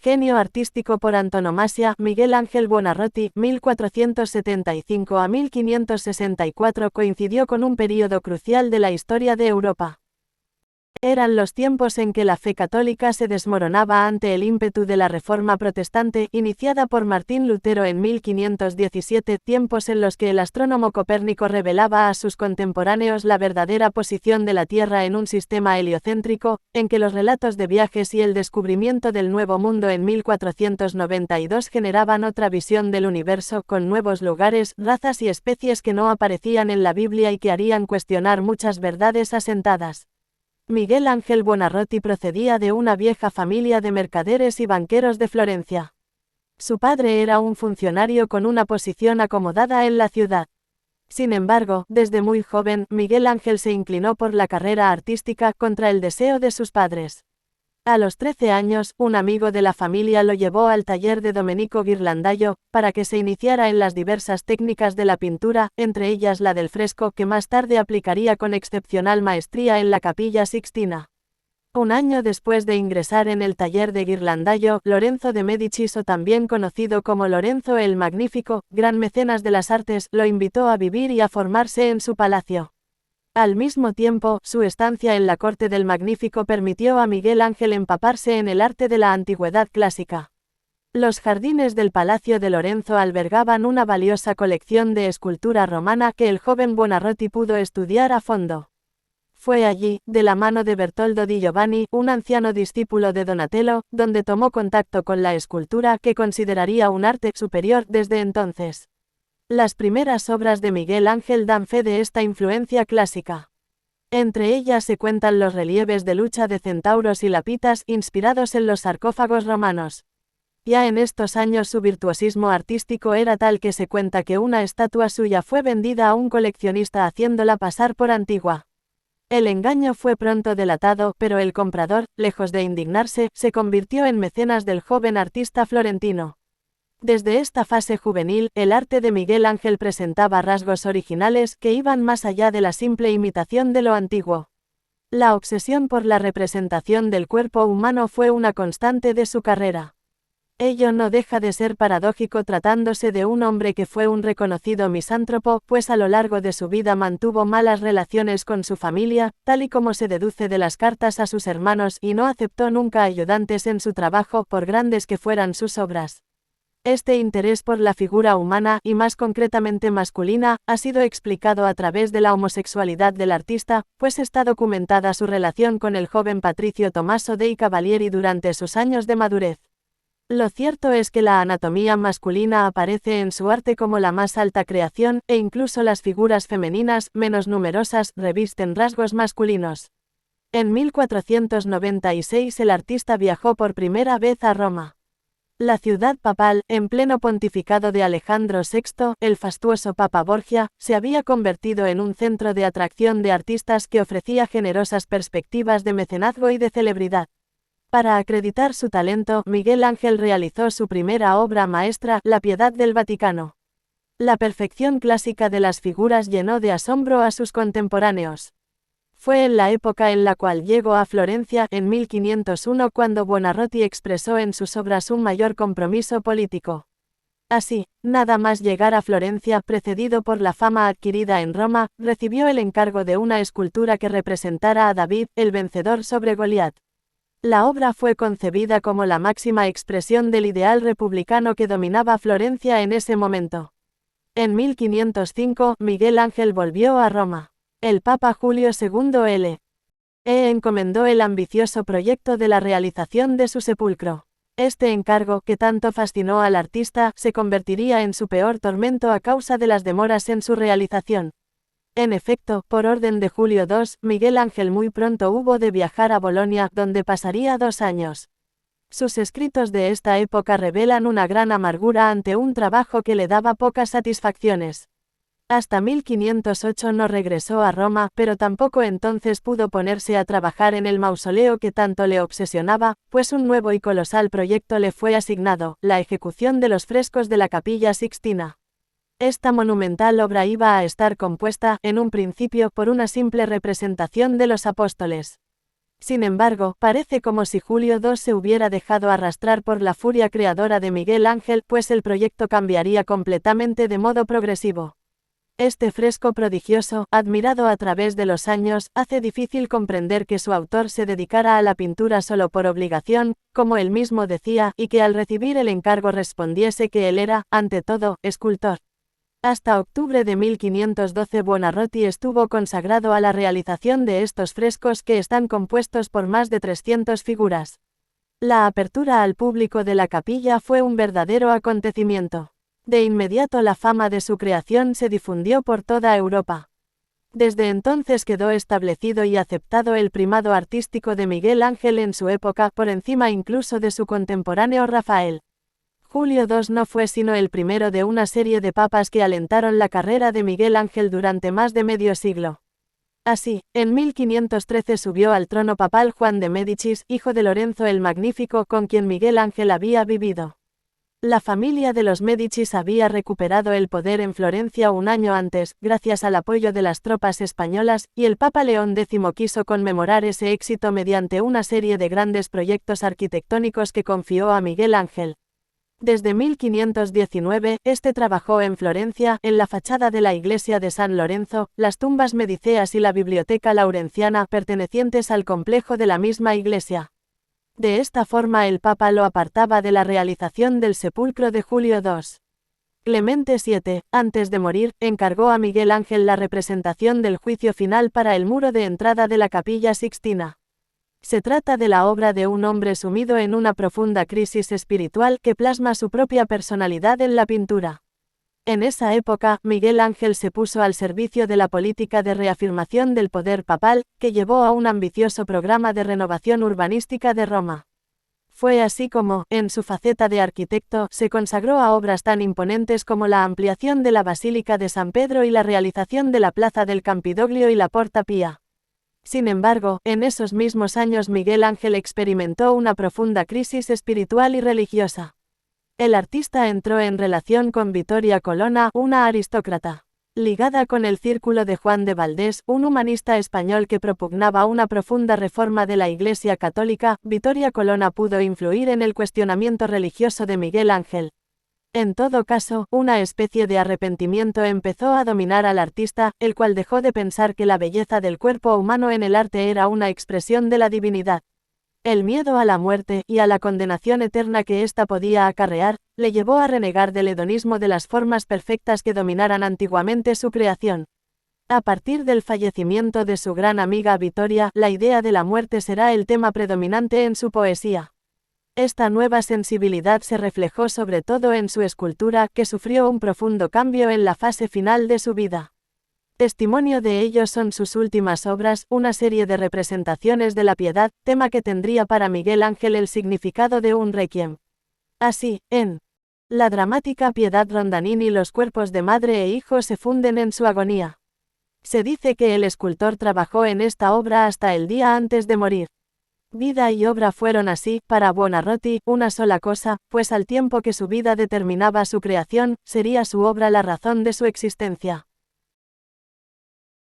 Genio artístico por antonomasia, Miguel Ángel Buonarroti, 1475 a 1564, coincidió con un período crucial de la historia de Europa. Eran los tiempos en que la fe católica se desmoronaba ante el ímpetu de la Reforma protestante, iniciada por Martín Lutero en 1517, tiempos en los que el astrónomo Copérnico revelaba a sus contemporáneos la verdadera posición de la Tierra en un sistema heliocéntrico, en que los relatos de viajes y el descubrimiento del Nuevo Mundo en 1492 generaban otra visión del universo, con nuevos lugares, razas y especies que no aparecían en la Biblia y que harían cuestionar muchas verdades asentadas. Miguel Ángel Buonarroti procedía de una vieja familia de mercaderes y banqueros de Florencia. Su padre era un funcionario con una posición acomodada en la ciudad. Sin embargo, desde muy joven, Miguel Ángel se inclinó por la carrera artística contra el deseo de sus padres. A los 13 años, un amigo de la familia lo llevó al taller de Domenico Ghirlandaio, para que se iniciara en las diversas técnicas de la pintura, entre ellas la del fresco, que más tarde aplicaría con excepcional maestría en la Capilla Sixtina. Un año después de ingresar en el taller de Ghirlandaio, Lorenzo de Médicis, o también conocido como Lorenzo el Magnífico, gran mecenas de las artes, lo invitó a vivir y a formarse en su palacio. Al mismo tiempo, su estancia en la corte del Magnífico permitió a Miguel Ángel empaparse en el arte de la antigüedad clásica. Los jardines del Palacio de Lorenzo albergaban una valiosa colección de escultura romana que el joven Buonarroti pudo estudiar a fondo. Fue allí, de la mano de Bertoldo di Giovanni, un anciano discípulo de Donatello, donde tomó contacto con la escultura, que consideraría un arte superior desde entonces. Las primeras obras de Miguel Ángel dan fe de esta influencia clásica. Entre ellas se cuentan los relieves de lucha de centauros y lapitas, inspirados en los sarcófagos romanos. Ya en estos años su virtuosismo artístico era tal que se cuenta que una estatua suya fue vendida a un coleccionista haciéndola pasar por antigua. El engaño fue pronto delatado, pero el comprador, lejos de indignarse, se convirtió en mecenas del joven artista florentino. Desde esta fase juvenil, el arte de Miguel Ángel presentaba rasgos originales que iban más allá de la simple imitación de lo antiguo. La obsesión por la representación del cuerpo humano fue una constante de su carrera. Ello no deja de ser paradójico tratándose de un hombre que fue un reconocido misántropo, pues a lo largo de su vida mantuvo malas relaciones con su familia, tal y como se deduce de las cartas a sus hermanos, y no aceptó nunca ayudantes en su trabajo, por grandes que fueran sus obras. Este interés por la figura humana, y más concretamente masculina, ha sido explicado a través de la homosexualidad del artista, pues está documentada su relación con el joven Patricio Tommaso dei Cavalieri durante sus años de madurez. Lo cierto es que la anatomía masculina aparece en su arte como la más alta creación, e incluso las figuras femeninas, menos numerosas, revisten rasgos masculinos. En 1496 el artista viajó por primera vez a Roma. La ciudad papal, en pleno pontificado de Alejandro VI, el fastuoso Papa Borgia, se había convertido en un centro de atracción de artistas que ofrecía generosas perspectivas de mecenazgo y de celebridad. Para acreditar su talento, Miguel Ángel realizó su primera obra maestra, La Piedad del Vaticano. La perfección clásica de las figuras llenó de asombro a sus contemporáneos. Fue en la época en la cual llegó a Florencia, en 1501, cuando Buonarroti expresó en sus obras un mayor compromiso político. Así, nada más llegar a Florencia, precedido por la fama adquirida en Roma, recibió el encargo de una escultura que representara a David, el vencedor sobre Goliat. La obra fue concebida como la máxima expresión del ideal republicano que dominaba Florencia en ese momento. En 1505, Miguel Ángel volvió a Roma. El Papa Julio II encomendó el ambicioso proyecto de la realización de su sepulcro. Este encargo, que tanto fascinó al artista, se convertiría en su peor tormento a causa de las demoras en su realización. En efecto, por orden de Julio II, Miguel Ángel muy pronto hubo de viajar a Bolonia, donde pasaría 2 años. Sus escritos de esta época revelan una gran amargura ante un trabajo que le daba pocas satisfacciones. Hasta 1508 no regresó a Roma, pero tampoco entonces pudo ponerse a trabajar en el mausoleo que tanto le obsesionaba, pues un nuevo y colosal proyecto le fue asignado, la ejecución de los frescos de la Capilla Sixtina. Esta monumental obra iba a estar compuesta, en un principio, por una simple representación de los apóstoles. Sin embargo, parece como si Julio II se hubiera dejado arrastrar por la furia creadora de Miguel Ángel, pues el proyecto cambiaría completamente de modo progresivo. Este fresco prodigioso, admirado a través de los años, hace difícil comprender que su autor se dedicara a la pintura solo por obligación, como él mismo decía, y que al recibir el encargo respondiese que él era, ante todo, escultor. Hasta octubre de 1512 Buonarroti estuvo consagrado a la realización de estos frescos que están compuestos por más de 300 figuras. La apertura al público de la capilla fue un verdadero acontecimiento. De inmediato la fama de su creación se difundió por toda Europa. Desde entonces quedó establecido y aceptado el primado artístico de Miguel Ángel en su época, por encima incluso de su contemporáneo Rafael. Julio II no fue sino el primero de una serie de papas que alentaron la carrera de Miguel Ángel durante más de medio siglo. Así, en 1513 subió al trono papal Juan de Médicis, hijo de Lorenzo el Magnífico, con quien Miguel Ángel había vivido. La familia de los Médicis había recuperado el poder en Florencia un año antes, gracias al apoyo de las tropas españolas, y el Papa León X quiso conmemorar ese éxito mediante una serie de grandes proyectos arquitectónicos que confió a Miguel Ángel. Desde 1519, este trabajó en Florencia, en la fachada de la iglesia de San Lorenzo, las tumbas mediceas y la biblioteca laurenciana pertenecientes al complejo de la misma iglesia. De esta forma el Papa lo apartaba de la realización del sepulcro de Julio II. Clemente VII, antes de morir, encargó a Miguel Ángel la representación del juicio final para el muro de entrada de la Capilla Sixtina. Se trata de la obra de un hombre sumido en una profunda crisis espiritual que plasma su propia personalidad en la pintura. En esa época, Miguel Ángel se puso al servicio de la política de reafirmación del poder papal, que llevó a un ambicioso programa de renovación urbanística de Roma. Fue así como, en su faceta de arquitecto, se consagró a obras tan imponentes como la ampliación de la Basílica de San Pedro y la realización de la Plaza del Campidoglio y la Porta Pía. Sin embargo, en esos mismos años Miguel Ángel experimentó una profunda crisis espiritual y religiosa. El artista entró en relación con Vittoria Colonna, una aristócrata. Ligada con el círculo de Juan de Valdés, un humanista español que propugnaba una profunda reforma de la Iglesia católica, Vittoria Colonna pudo influir en el cuestionamiento religioso de Miguel Ángel. En todo caso, una especie de arrepentimiento empezó a dominar al artista, el cual dejó de pensar que la belleza del cuerpo humano en el arte era una expresión de la divinidad. El miedo a la muerte y a la condenación eterna que ésta podía acarrear, le llevó a renegar del hedonismo de las formas perfectas que dominaran antiguamente su creación. A partir del fallecimiento de su gran amiga Vittoria, la idea de la muerte será el tema predominante en su poesía. Esta nueva sensibilidad se reflejó sobre todo en su escultura, que sufrió un profundo cambio en la fase final de su vida. Testimonio de ello son sus últimas obras, una serie de representaciones de la piedad, tema que tendría para Miguel Ángel el significado de un requiem. Así, en la dramática Piedad Rondanini los cuerpos de madre e hijo se funden en su agonía. Se dice que el escultor trabajó en esta obra hasta el día antes de morir. Vida y obra fueron así, para Buonarroti, una sola cosa, pues al tiempo que su vida determinaba su creación, sería su obra la razón de su existencia.